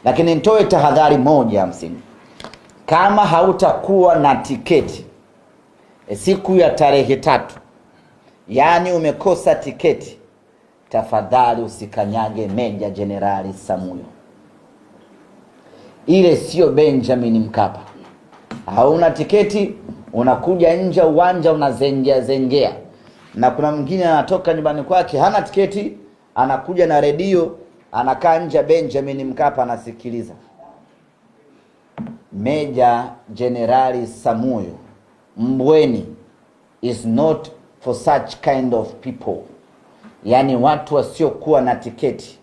Lakini nitoe tahadhari moja ya msingi. Kama hautakuwa na tiketi siku ya tarehe 3, yani umekosa tiketi, tafadhali usikanyage Meja Jenerali Samuyo. Ile sio Benjamin Mkapa. Hauna tiketi, unakuja nje uwanja unazengea zengea. Na kuna mwingine anatoka nyumbani kwake hana tiketi, anakuja na redio, anakaa nje Benjamin Mkapa anasikiliza. Meja Jenerali Samuyo Mbweni is not for such kind of people. Yani watu wasiokuwa na tiketi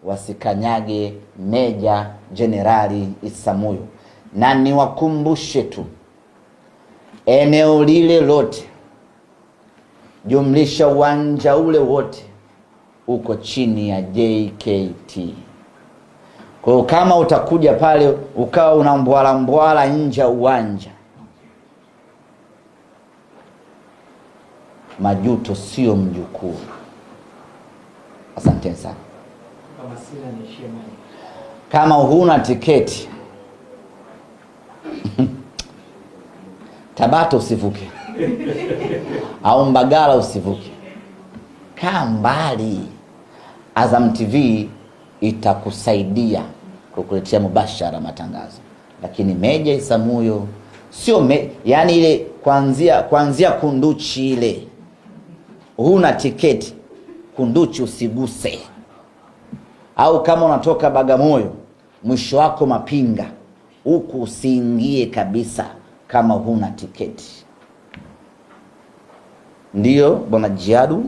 wasikanyage Meja Jenerali Samuyo. Na niwakumbushe tu, eneo lile lote jumlisha uwanja ule wote uko chini ya JKT. Kwa hiyo kama utakuja pale ukawa unambwala mbwala nje uwanja, majuto sio mjukuu. Asante sana. Kama huna tiketi Tabata usivuke au Mbagala usivuke, kaa mbali. Azam TV itakusaidia kukuletea mubashara matangazo. Lakini Meja Samuyo sio yani ile kuanzia Kunduchi ile, huna tiketi Kunduchi usiguse. Au kama unatoka Bagamoyo mwisho wako Mapinga, huku usiingie kabisa kama huna tiketi. Ndiyo bwana Jiadu.